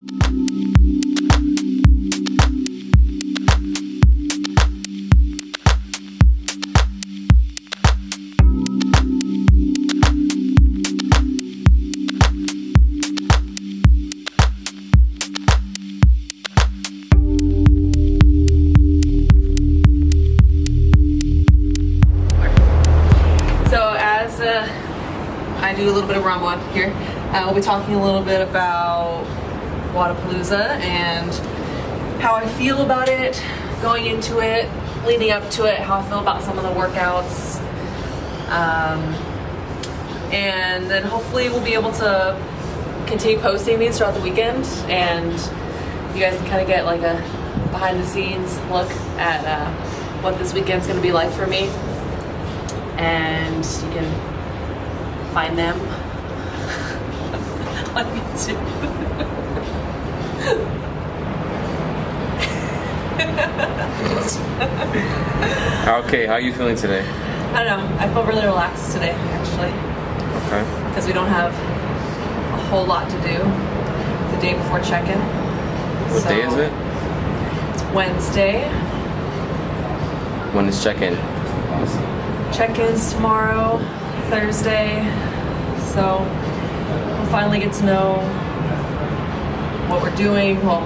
I do a little bit of Romwod here. We'll be talking a little bit about Wodapalooza and how I feel about it, going into it, leading up to it, how I feel about some of the workouts. And then hopefully we'll be able to continue posting these throughout the weekend, and you guys can kind of get like a behind the scenes look at what this weekend's going to be like for me. And you can find them on YouTube. Okay, how are you feeling today? I don't know. I feel really relaxed today, actually. Okay. Because we don't have a whole lot to do. It's the day before check-in. What day is it? It's Wednesday. When is check-in? Check-in's tomorrow, Thursday. So we'll finally get to know what we're doing, well,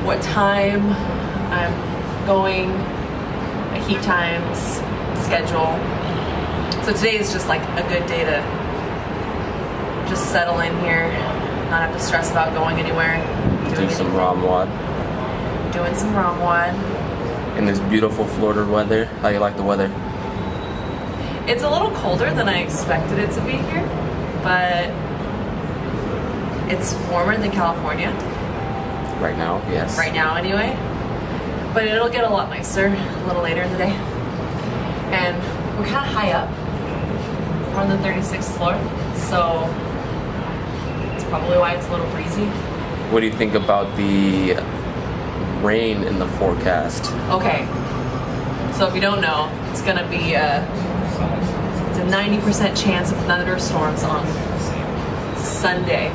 what time I'm going, my heat times, schedule. So today is just like a good day to just settle in here, not have to stress about going anywhere. Do some Romwod. Doing some Romwod. In this beautiful Florida weather. How you like the weather? It's a little colder than I expected it to be here, but it's warmer than California. Right now, yes. Right now, anyway. But it'll get a lot nicer a little later in the day. And we're kind of high up. We're on the 36th floor, so it's probably why it's a little breezy. What do you think about the rain in the forecast? Okay, so if you don't know, it's gonna be it's a 90% chance of thunderstorms on Sunday,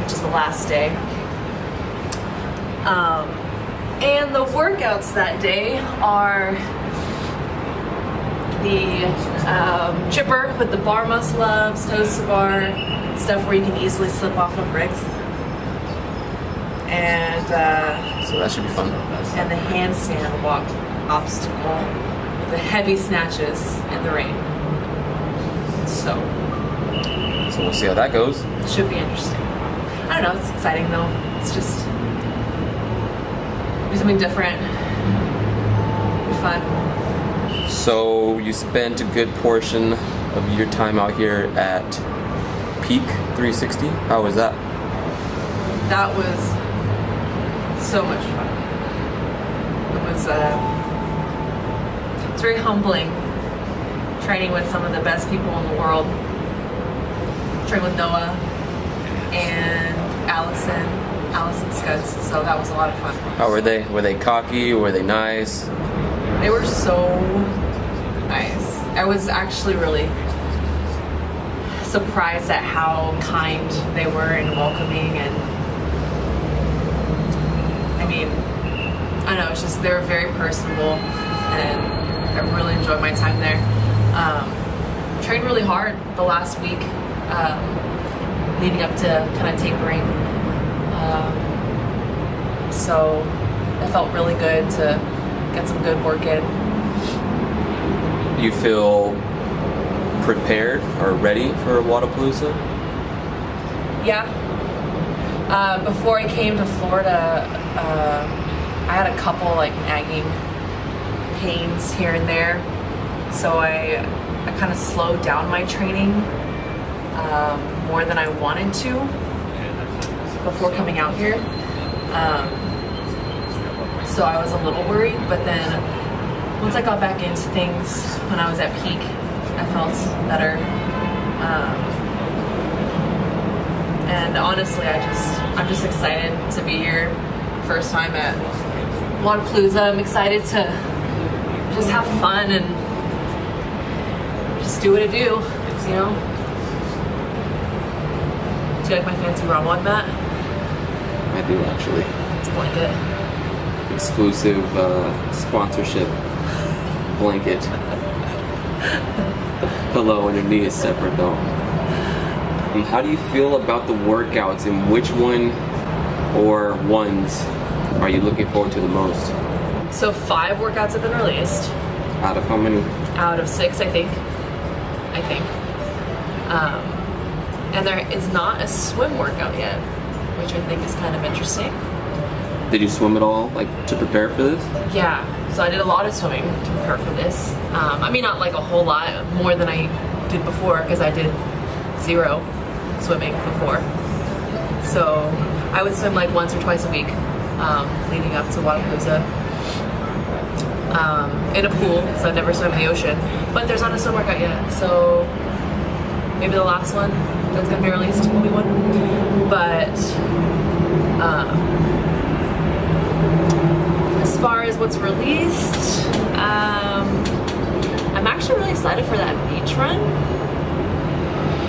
which is the last day. And the workouts that day are the chipper with the bar muscle ups, toes to bar, stuff where you can easily slip off of rigs. And so that should be fun. And the handstand walk obstacle with the heavy snatches in the rain. So we'll see how that goes. Should be interesting. I don't know, it's exciting though. It's just do something different. Be fun. So you spent a good portion of your time out here at Peak 360. How was that? That was so much fun. It was it's very humbling training with some of the best people in the world. Trained with Noah and Allison Scuds, so that was a lot of fun. How were they? Were they cocky? Were they nice? They were so nice. I was actually really surprised at how kind they were and welcoming, and I mean, I don't know, it's just they were very personable, and I really enjoyed my time there. Trained really hard the last week, leading up to kind of tapering. So it felt really good to get some good work in. You feel prepared or ready for Wodapalooza? Yeah. Before I came to Florida, I had a couple like nagging pains here and there, so I kind of slowed down my training more than I wanted to before coming out here. So I was a little worried, but then once I got back into things when I was at Peak, I felt better. And honestly, I'm just excited to be here. First time at Wodapalooza. I'm excited to just have fun and just do what I do, you know? Do you like my fancy Romwod mat? I do actually. It's a blanket. Exclusive sponsorship blanket. Pillow underneath is separate though. How do you feel about the workouts, and which one or ones are you looking forward to the most? So 5 workouts have been released. Out of how many? Out of 6, I think. And there is not a swim workout yet, which I think is kind of interesting. Did you swim at all, like, to prepare for this? Yeah, so I did a lot of swimming to prepare for this. I mean, not like a whole lot, more than I did before, because I did 0 swimming before. So I would swim like once or twice a week leading up to Wodapalooza in a pool, so I've never swum in the ocean. But there's not a swim workout yet, so maybe the last one that's going to be released will be one. But as far as what's released, I'm actually really excited for that beach run.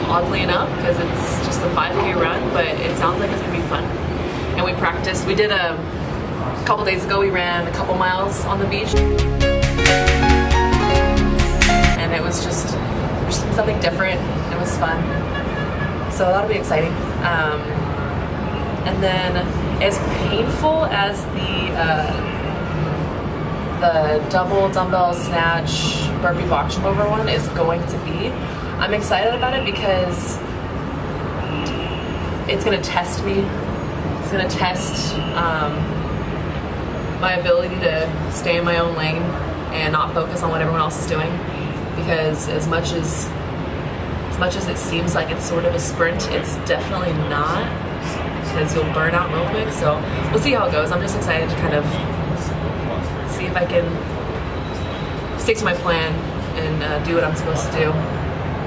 Oddly enough, because it's just a 5K run, but it sounds like it's gonna be fun. And we practiced. We did a couple days ago. We ran a couple miles on the beach, and it was just something different. It was fun. So that'll be exciting. And then, as painful as the double dumbbell snatch burpee box jump over one is going to be, I'm excited about it because it's going to test me. It's going to test my ability to stay in my own lane and not focus on what everyone else is doing. Because as much as it seems like it's sort of a sprint, it's definitely not, because you'll burn out real quick. So we'll see how it goes. I'm just excited to kind of see if I can stick to my plan and do what I'm supposed to do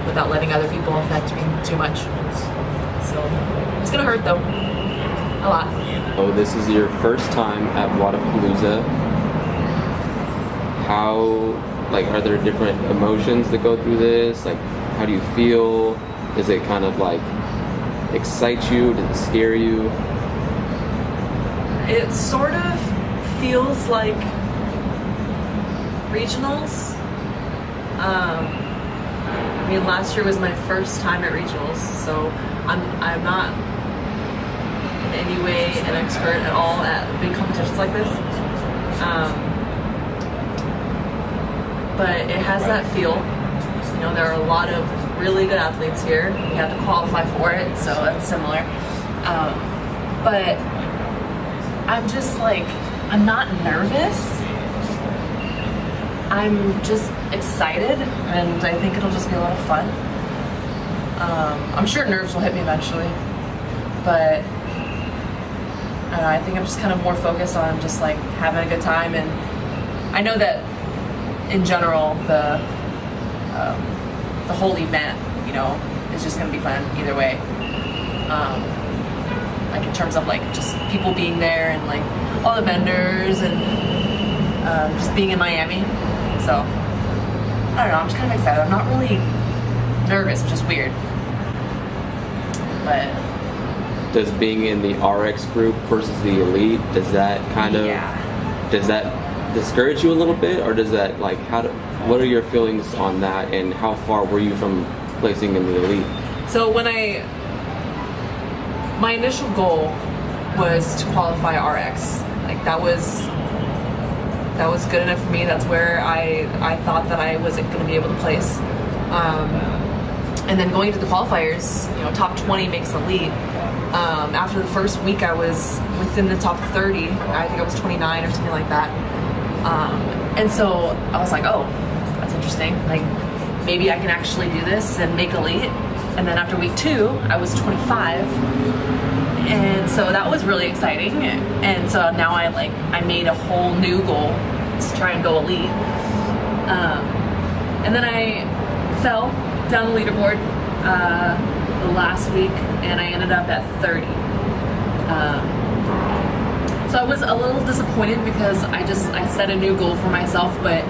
without letting other people affect me too much. So it's gonna hurt though, a lot. Oh, this is your first time at Wodapalooza. How, like, are there different emotions that go through this? Like, how do you feel? Does it kind of like excite you? Does it scare you? It sort of feels like regionals. I mean, last year was my first time at regionals, so I'm not in any way an expert at all at big competitions like this. But it has that feel. You know, there are a lot of really good athletes here. You have to qualify for it, so that's similar. But I'm just like, I'm not nervous. I'm just excited, and I think it'll just be a lot of fun. I'm sure nerves will hit me eventually, but I don't know, I think I'm just kind of more focused on just like having a good time. And I know that in general, the whole event, you know, is just going to be fun either way. Like in terms of like just people being there and like all the vendors and just being in Miami. So I don't know, I'm just kind of excited. I'm not really nervous, which is weird. But does being in the RX group versus the elite, does that kind of, does that discourage you a little bit, or does that, like, what are your feelings on that, and how far were you from placing in the elite? So my initial goal was to qualify RX. Like that was good enough for me. That's where I thought that I was going to be able to place. And then going to the qualifiers, you know, top 20 makes elite. After the first week, I was within the top 30. I think I was 29 or something like that. And so I was like, oh, that's interesting. Like, maybe I can actually do this and make elite. And then after week 2, I was 25. And so that was really exciting. And so now I made a whole new goal to try and go elite. And then I fell down the leaderboard the last week, and I ended up at 30. So I was a little disappointed because I set a new goal for myself, but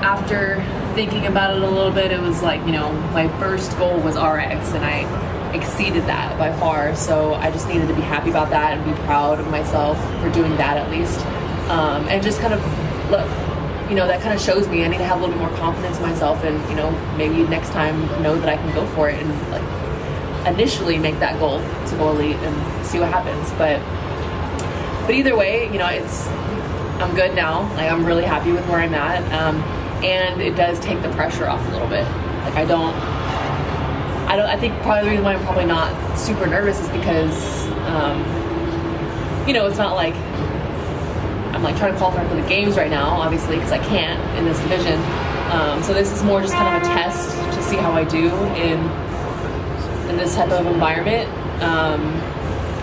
after thinking about it a little bit, it was like, you know, my first goal was RX, and exceeded that by far. So I just needed to be happy about that and be proud of myself for doing that at least. And just kind of look, you know, that kind of shows me I need to have a little bit more confidence in myself, and, you know, maybe next time know that I can go for it and like initially make that goal to go elite and see what happens. But either way, you know, I'm good now. Like, I'm really happy with where I'm at. And it does take the pressure off a little bit. Like, I think probably the reason why I'm probably not super nervous is because, you know, it's not like I'm like trying to qualify for the games right now, obviously, because I can't in this division. So this is more just kind of a test to see how I do in this type of environment.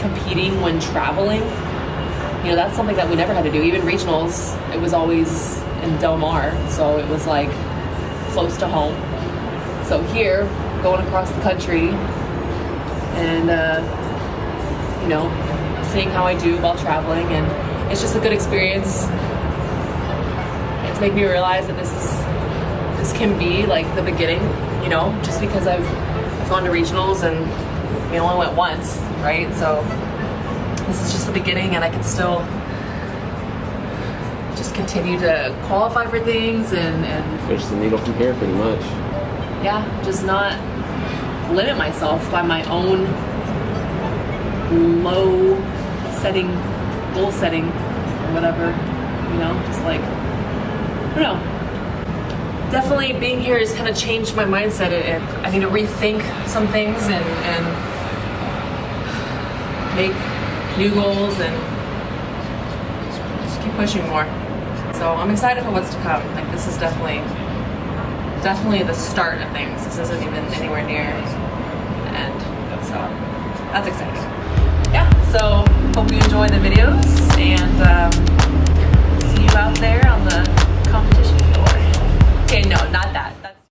Competing when traveling, you know, that's something that we never had to do. Even regionals, it was always in Del Mar, so it was like close to home. So here, going across the country and you know, seeing how I do while traveling, and it's just a good experience. It's made me realize that this can be like the beginning, you know, just because I've gone to regionals and we only went once, right? So this is just the beginning, and I can still just continue to qualify for things and There's the needle from here, pretty much. Yeah, just not limit myself by my own low setting, goal setting, or whatever, you know, just like, I don't know. Definitely being here has kind of changed my mindset, and I need to rethink some things and make new goals and just keep pushing more. So I'm excited for what's to come. Like, this is definitely the start of things. This isn't even anywhere near the end. So that's exciting. Yeah, so hope you enjoy the videos, and